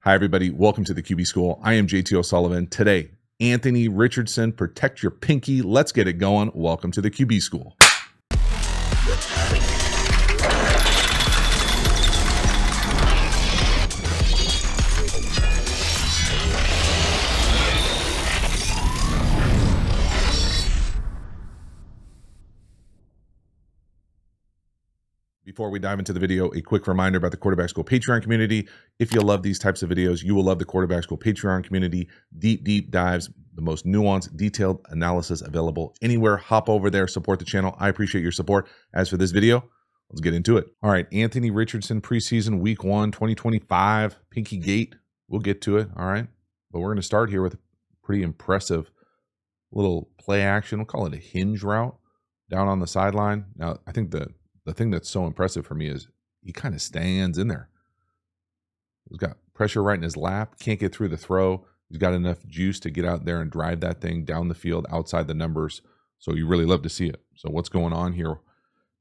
Hi, everybody. Welcome to the QB School. I am JT O'Sullivan. Today, Anthony Richardson, protect your pinky. Let's get it going. Welcome to the QB School. Before we dive into the video, a quick reminder about the Quarterback School Patreon community. If you love these types of videos, you will love the Quarterback School Patreon community. Deep dives, the most nuanced, detailed analysis available anywhere. Hop over there, support the channel. I appreciate your support. As for this video, let's get into it. All right, Anthony Richardson, preseason week 1, 2025, Pinky Gate. We'll get to it, all right? But we're going to start here with a pretty impressive little play action. We'll call it a hinge route down on the sideline. Now, I think the thing that's so impressive for me is he kind of stands in there. He's got pressure right in his lap, can't get through the throw. He's got enough juice to get out there and drive that thing down the field outside the numbers. So you really love to see it. So what's going on here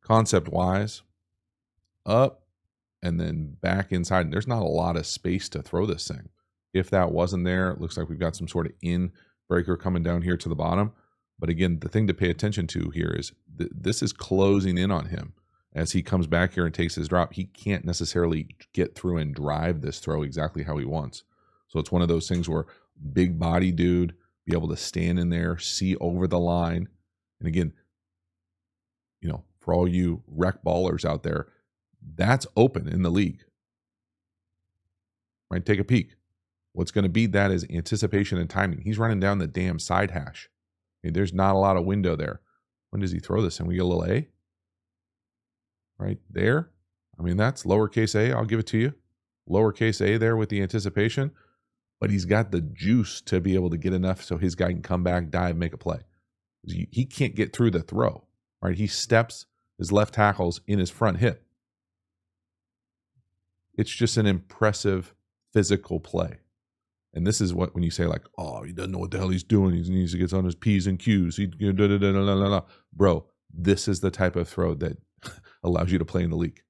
concept-wise? Up and then back inside. And there's not a lot of space to throw this thing. If that wasn't there, it looks like we've got some sort of in breaker coming down here to the bottom. But again, the thing to pay attention to here is this is closing in on him. As he comes back here and takes his drop, he can't necessarily get through and drive this throw exactly how he wants. So it's one of those things where big body dude, be able to stand in there, see over the line. And again, you know, for all you rec ballers out there, that's open in the league. Right? Take a peek. What's going to beat that is anticipation and timing. He's running down the damn side hash. I mean, there's not a lot of window there. When does he throw this? And we get a little A? Right there. I mean, that's lowercase a. I'll give it to you. Lowercase a there with the anticipation. But he's got the juice to be able to get enough so his guy can come back, dive, make a play. He can't get through the throw. Right? He steps, his left tackle's in his front hip. It's just an impressive physical play. And this is what, when you say like, oh, he doesn't know what the hell he's doing. He needs to get on his P's and Q's. Bro, this is the type of throw that allows you to play in the league.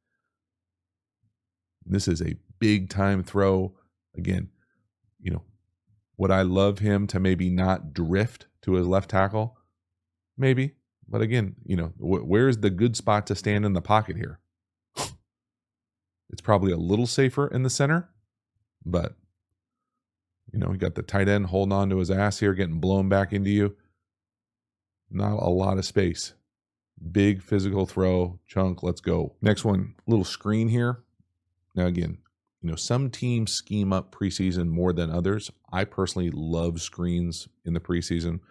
This is a big time throw. Again, you know, would I love him to maybe not drift to his left tackle? Maybe. But again, you know, where's the good spot to stand in the pocket here? It's probably a little safer in the center, but you know, you got the tight end holding on to his ass here, getting blown back into you. Not a lot of space. Big physical throw, chunk, let's go. Next one, little screen here. Now again, you know, some teams scheme up preseason more than others. I personally love screens in the preseason.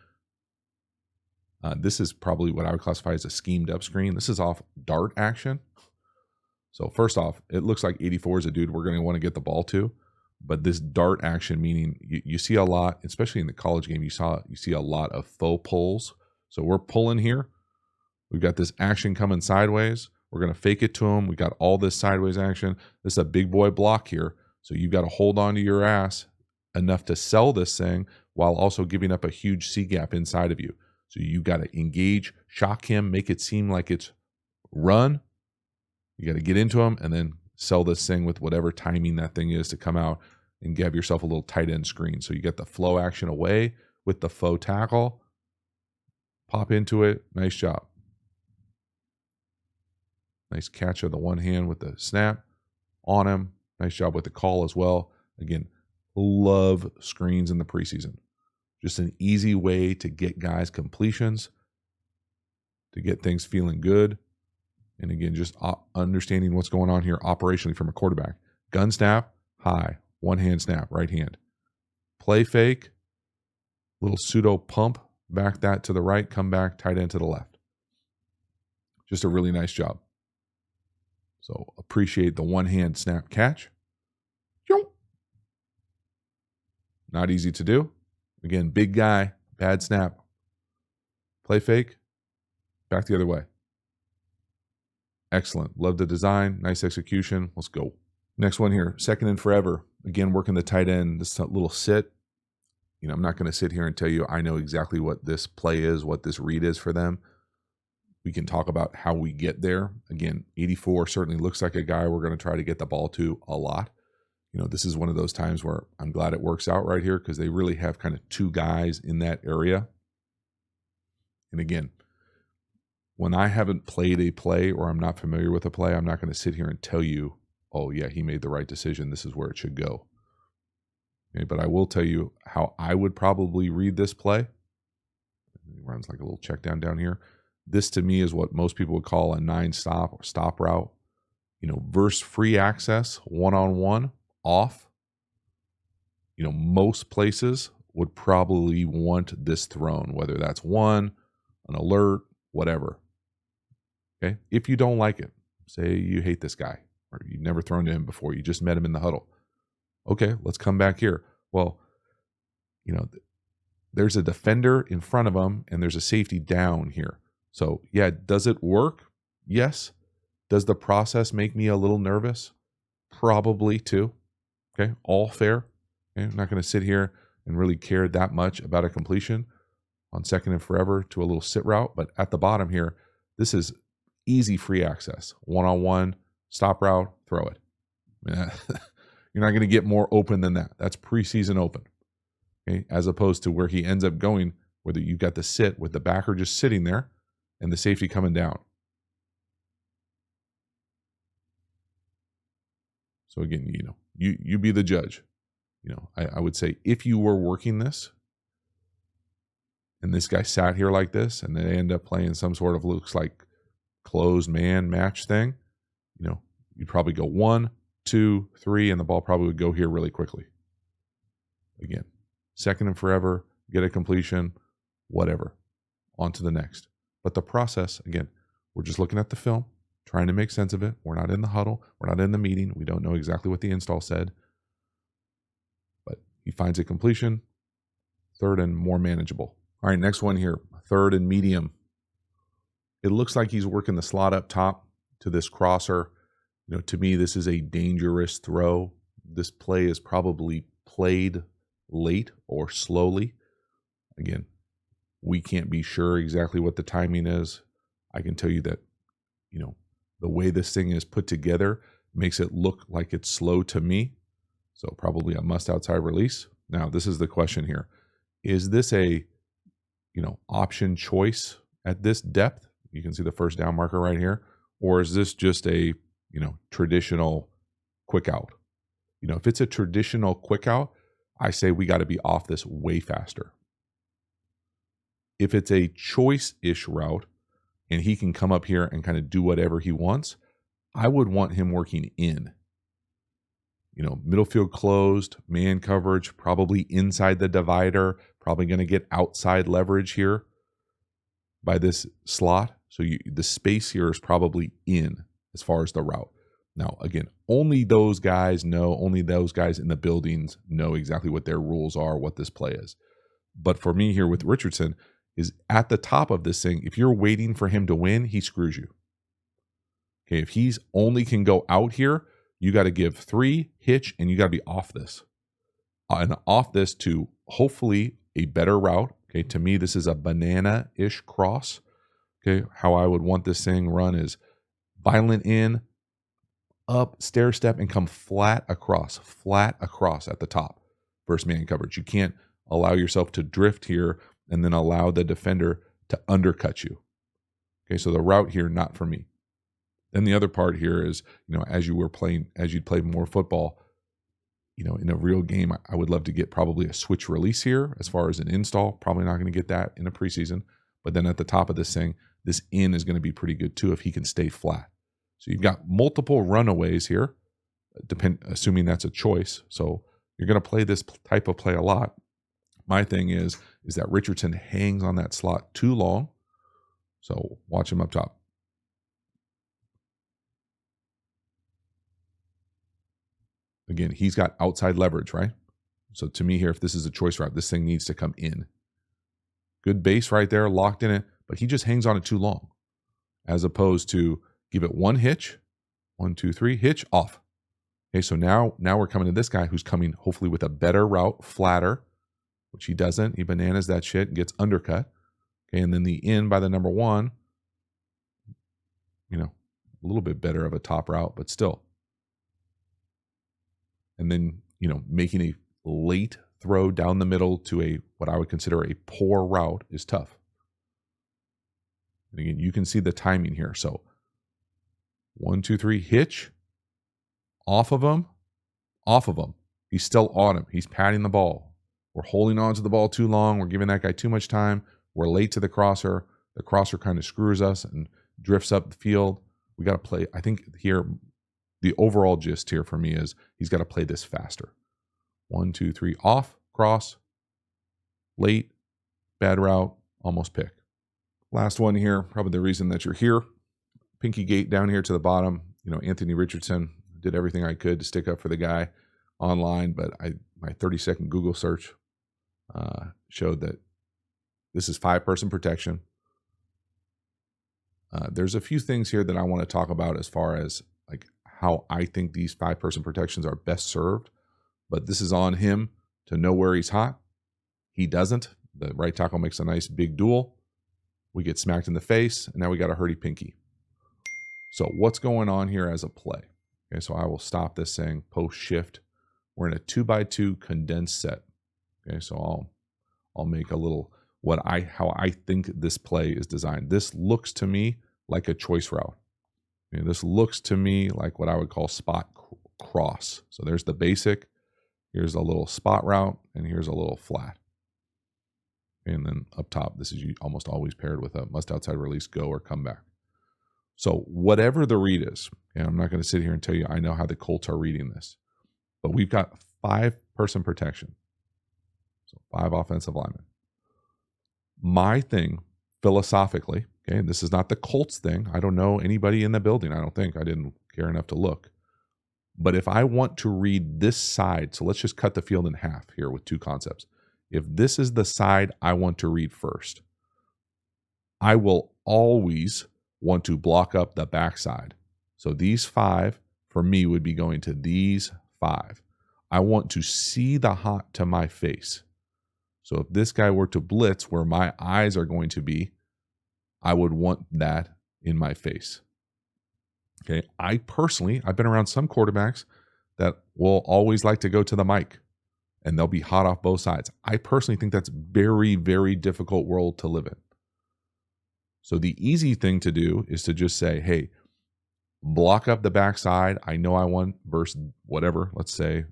This is probably what I would classify as a schemed up screen. This is off dart action. So first off, it looks like 84 is a dude we're going to want to get the ball to. But this dart action, meaning you see a lot, especially in the college game, you see a lot of faux pulls. So we're pulling here. We've got this action coming sideways. We're going to fake it to him. We got all this sideways action. This is a big boy block here. So you've got to hold on to your ass enough to sell this thing while also giving up a huge C gap inside of you. So you got to engage, shock him, make it seem like it's run. You got to get into him and then sell this thing with whatever timing that thing is to come out and give yourself a little tight end screen. So you get the flow action away with the faux tackle. Pop into it. Nice job. Nice catch of the one hand with the snap on him. Nice job with the call as well. Again, love screens in the preseason. Just an easy way to get guys completions, to get things feeling good. And again, just understanding what's going on here operationally from a quarterback. Gun snap, high. One hand snap, right hand. Play fake, little pseudo pump. Back that to the right, come back, tight end to the left. Just a really nice job. So appreciate the one-hand snap catch. Not easy to do. Again, big guy, bad snap. Play fake, back the other way. Excellent. Love the design. Nice execution. Let's go. Next one here, second and forever. Again, working the tight end, this little sit. You know, I'm not going to sit here and tell you I know exactly what this play is, what this read is for them. We can talk about how we get there. Again, 84 certainly looks like a guy we're going to try to get the ball to a lot. This is one of those times where I'm glad it works out right here, because they really have kind of two guys in that area. And again, when I haven't played a play or I'm not familiar with a play, I'm not going to sit here and tell you, oh yeah, he made the right decision, this is where it should go. Okay, but I will tell you how I would probably read this play. He runs like a little check down here. This to me is what most people would call a 9-stop or stop route. Versus free access, one-on-one, off. Most places would probably want this thrown, whether that's one, an alert, whatever. Okay, if you don't like it, say you hate this guy, or you've never thrown to him before, you just met him in the huddle. Okay, let's come back here. Well, there's a defender in front of him and there's a safety down here. So yeah, does it work? Yes. Does the process make me a little nervous? Probably too. Okay, all fair. Okay? I'm not going to sit here and really care that much about a completion on second and forever to a little sit route. But at the bottom here, this is easy free access. One-on-one, stop route, throw it. You're not going to get more open than that. That's preseason open. Okay? As opposed to where he ends up going, whether you've got the sit with the backer just sitting there and the safety coming down. So again, you be the judge. I would say if you were working this and this guy sat here like this and they end up playing some sort of looks like closed man match thing, you'd probably go 1, 2, 3, and the ball probably would go here really quickly. Again, second and forever, get a completion, whatever, on to the next. But the process, again, we're just looking at the film, trying to make sense of it. We're not in the huddle. We're not in the meeting. We don't know exactly what the install said. But he finds a completion, third and more manageable. All right, next one here, third and medium. It looks like he's working the slot up top to this crosser. To me, this is a dangerous throw. This play is probably played late or slowly. Again, we can't be sure exactly what the timing is. I can tell you that, the way this thing is put together makes it look like it's slow to me. So probably a must outside release. Now, this is the question here. Is this a, option choice at this depth? You can see the first down marker right here. Or is this just a, traditional quick out? If it's a traditional quick out, I say we got to be off this way faster. If it's a choice-ish route and he can come up here and kind of do whatever he wants, I would want him working in. Middle field closed, man coverage, probably inside the divider, probably going to get outside leverage here by this slot. So the space here is probably in as far as the route. Now, again, only those guys in the buildings know exactly what their rules are, what this play is. But for me here with Richardson, is at the top of this thing, if you're waiting for him to win, he screws you. Okay, if he's only can go out here, you got to give 3, hitch, and you got to be off this. And off this to hopefully a better route. Okay, to me, this is a banana-ish cross. Okay, how I would want this thing run is violent in, up, stair step, and come flat across at the top versus man coverage. You can't allow yourself to drift here and then allow the defender to undercut you. Okay, so the route here, not for me. Then the other part here is, as you'd play more football, in a real game, I would love to get probably a switch release here as far as an install. Probably not going to get that in a preseason. But then at the top of this thing, this in is going to be pretty good too if he can stay flat. So you've got multiple runaways here, assuming that's a choice. So you're going to play this type of play a lot. My thing is that Richardson hangs on that slot too long. So watch him up top. Again, he's got outside leverage, right? So to me here, if this is a choice route, this thing needs to come in. Good base right there, locked in it, but he just hangs on it too long. As opposed to give it one hitch, 1, 2, 3, hitch, off. Okay, so now we're coming to this guy who's coming hopefully with a better route, flatter, which he doesn't. He bananas that shit and gets undercut. Okay, and then the in by the number 1, a little bit better of a top route, but still. and then, making a late throw down the middle to a what I would consider a poor route is tough. And again, you can see the timing here. So 1, 2, 3, hitch, off of him. He's still on him. He's patting the ball. We're holding on to the ball too long. We're giving that guy too much time. We're late to the crosser. The crosser kind of screws us and drifts up the field. We got to play. I think here, the overall gist here for me is he's got to play this faster. 1, 2, 3, off, cross, late, bad route, almost pick. Last one here, probably the reason that you're here. Pinky gate down here to the bottom. Anthony Richardson, did everything I could to stick up for the guy online, but my 30-second Google search showed that this is 5-person protection. There's a few things here that I want to talk about as far as like how I think these 5-person protections are best served, but this is on him to know where he's hot. He doesn't. The right tackle makes a nice big duel. We get smacked in the face, and now we got a hurdy pinky. So what's going on here as a play? Okay, so I will stop this saying post shift. We're in a 2x2 condensed set. Okay, so I'll make a little how I think this play is designed. This looks to me like a choice route. This looks to me like what I would call spot cross. So there's the basic. Here's a little spot route, and here's a little flat. And then up top, this is almost always paired with a must outside release, go, or come back. So whatever the read is, and I'm not going to sit here and tell you I know how the Colts are reading this, but we've got 5-person protection. So 5 offensive linemen. My thing, philosophically, okay, this is not the Colts thing. I don't know anybody in the building. I don't think. I didn't care enough to look. But if I want to read this side, so let's just cut the field in half here with 2 concepts. If this is the side I want to read first, I will always want to block up the backside. So these 5 for me would be going to these 5. I want to see the hot to my face. So if this guy were to blitz where my eyes are going to be, I would want that in my face. Okay. I've been around some quarterbacks that will always like to go to the mic and they'll be hot off both sides. I personally think that's very, very difficult world to live in. So the easy thing to do is to just say, hey, block up the backside. I know I want versus whatever. Let's say,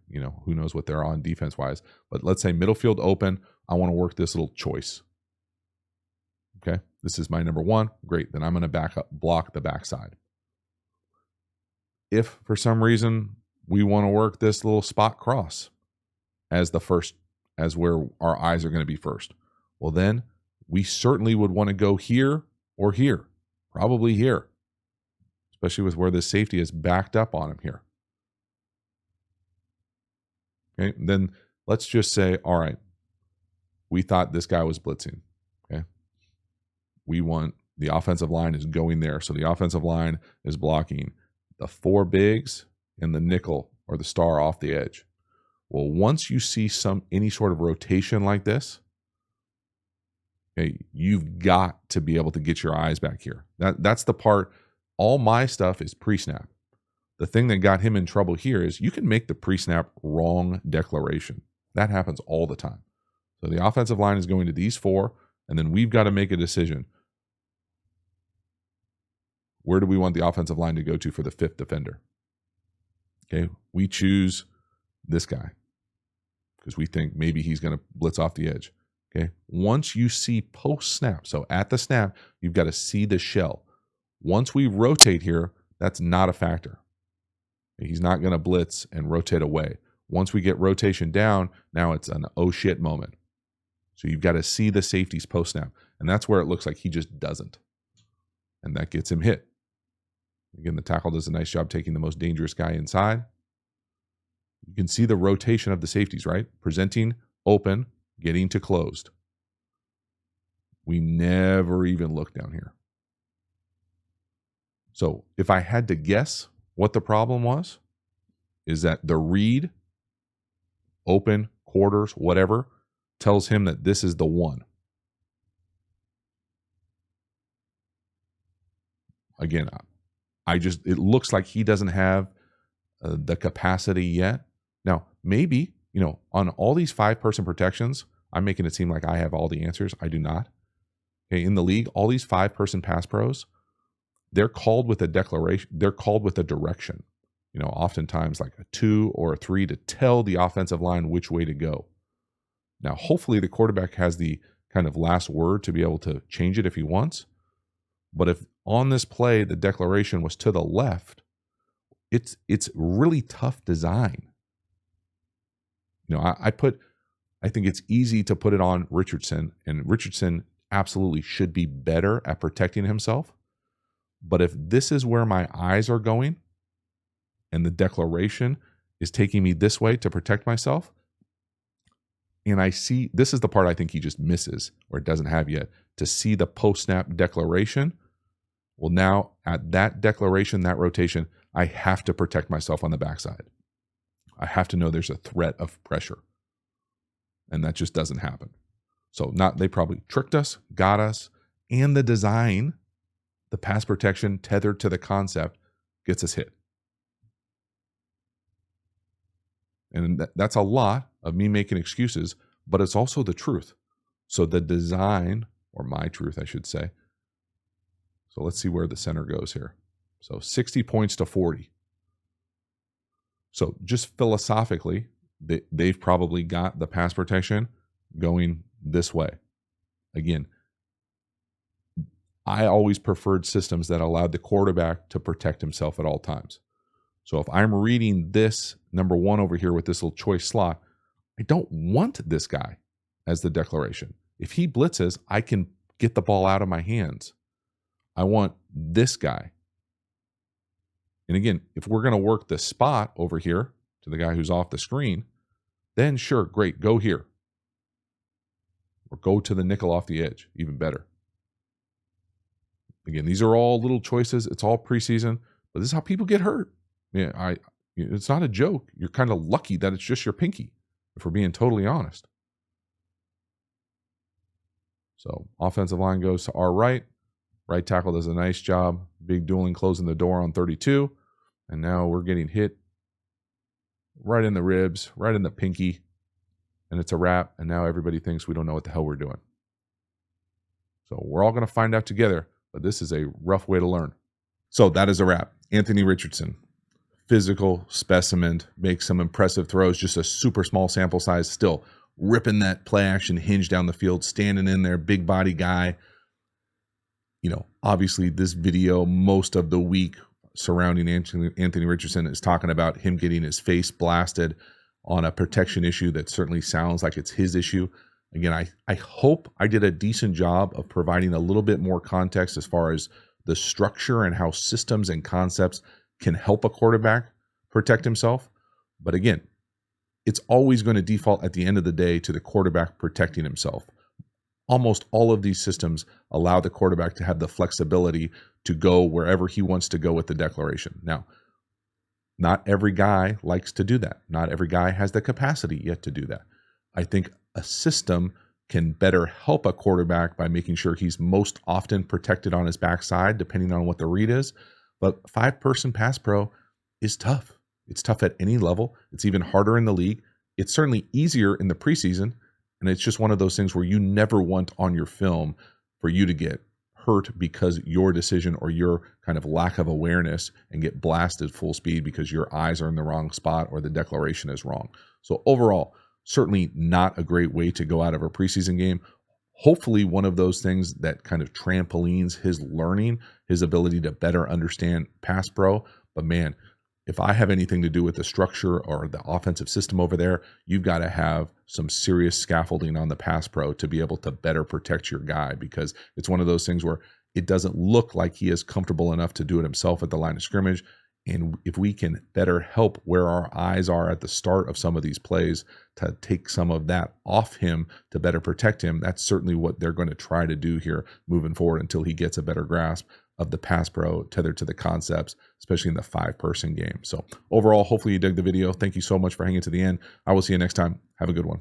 who knows what they're on defense-wise. But let's say middle field open. I want to work this little choice. Okay, this is my number 1. Great, then I'm going to block the backside. If for some reason we want to work this little spot cross as where our eyes are going to be first, well then we certainly would want to go here or here, probably here, especially with where this safety is backed up on him here. Okay, then let's just say, all right, we thought this guy was blitzing. Okay, we want the offensive line is going there, so the offensive line is blocking the 4 bigs and the nickel or the star off the edge. Well, once you see any sort of rotation like this, okay, you've got to be able to get your eyes back here. That's the part. All my stuff is pre-snap. The thing that got him in trouble here is you can make the pre-snap wrong declaration. That happens all the time. So the offensive line is going to these 4, and then we've got to make a decision. Where do we want the offensive line to go to for the 5th defender? Okay, we choose this guy because we think maybe he's going to blitz off the edge. Okay, once you see post snap, so at the snap, you've got to see the shell. Once we rotate here, that's not a factor. He's not going to blitz and rotate away. Once we get rotation down, now it's an oh shit moment. So you've got to see the safeties post snap. And that's where it looks like he just doesn't. And that gets him hit. Again, the tackle does a nice job taking the most dangerous guy inside. You can see the rotation of the safeties, right? Presenting, open, getting to closed. We never even look down here. So if I had to guess what the problem was, is that the read, open, quarters, whatever, tells him that this is the one. Again, it looks like he doesn't have the capacity yet. Now, maybe, on all these 5-person protections, I'm making it seem like I have all the answers. I do not. Okay, in the league, all these 5-person pass pros, they're called with a declaration. They're called with a direction. Oftentimes like a 2 or a 3 to tell the offensive line which way to go. Now, hopefully the quarterback has the kind of last word to be able to change it if he wants. But if on this play the declaration was to the left, it's really tough design. I think it's easy to put it on Richardson, and Richardson absolutely should be better at protecting himself. But if this is where my eyes are going and the declaration is taking me this way to protect myself, and I see, this is the part I think he just misses or doesn't have yet, to see the post-snap declaration. Well, now at that declaration, that rotation, I have to protect myself on the backside. I have to know there's a threat of pressure. And that just doesn't happen. So they probably tricked us, got us, and the design, the pass protection tethered to the concept, gets us hit. And that's a lot of me making excuses, but it's also the truth. So the design, or my truth, I should say. So let's see where the center goes here. So 60 points to 40. So just philosophically, they've probably got the pass protection going this way. Again, I always preferred systems that allowed the quarterback to protect himself at all times. So if I'm reading this number 1 over here with this little choice slot, I don't want this guy as the declaration. If he blitzes, I can get the ball out of my hands. I want this guy. And again, if we're going to work the spot over here to the guy who's off the screen, then sure, great, go here. Or go to the nickel off the edge, even better. Again, these are all little choices. It's all preseason, but this is how people get hurt. Yeah, it's not a joke. You're kind of lucky that it's just your pinky, if we're being totally honest. So offensive line goes to our right. Right tackle does a nice job. Big dueling closing the door on 32. And now we're getting hit right in the ribs, right in the pinky. And it's a wrap. And now everybody thinks we don't know what the hell we're doing. So we're all going to find out together. But this is a rough way to learn. So that is a wrap. Anthony Richardson, physical specimen, makes some impressive throws, just a super small sample size, still ripping that play action hinge down the field, standing in there, big body guy. Obviously this video, most of the week surrounding Anthony Richardson is talking about him getting his face blasted on a protection issue that certainly sounds like it's his issue. Again, I hope I did a decent job of providing a little bit more context as far as the structure and how systems and concepts can help a quarterback protect himself. But again, it's always going to default at the end of the day to the quarterback protecting himself. Almost all of these systems allow the quarterback to have the flexibility to go wherever he wants to go with the declaration. Now, not every guy likes to do that. Not every guy has the capacity yet to do that. I think a system can better help a quarterback by making sure he's most often protected on his backside, depending on what the read is. But 5-person pass pro is tough. It's tough at any level. It's even harder in the league. It's certainly easier in the preseason. And it's just one of those things where you never want on your film for you to get hurt because your decision or your kind of lack of awareness and get blasted full speed because your eyes are in the wrong spot or the declaration is wrong. So overall, certainly not a great way to go out of a preseason game. Hopefully one of those things that kind of trampolines his learning, his ability to better understand pass pro. But man, if I have anything to do with the structure or the offensive system over there, you've got to have some serious scaffolding on the pass pro to be able to better protect your guy, because it's one of those things where it doesn't look like he is comfortable enough to do it himself at the line of scrimmage. And if we can better help where our eyes are at the start of some of these plays to take some of that off him to better protect him, that's certainly what they're going to try to do here moving forward until he gets a better grasp of the pass pro tethered to the concepts, especially in the 5-person game. So overall, hopefully you dug the video. Thank you so much for hanging to the end. I will see you next time. Have a good one.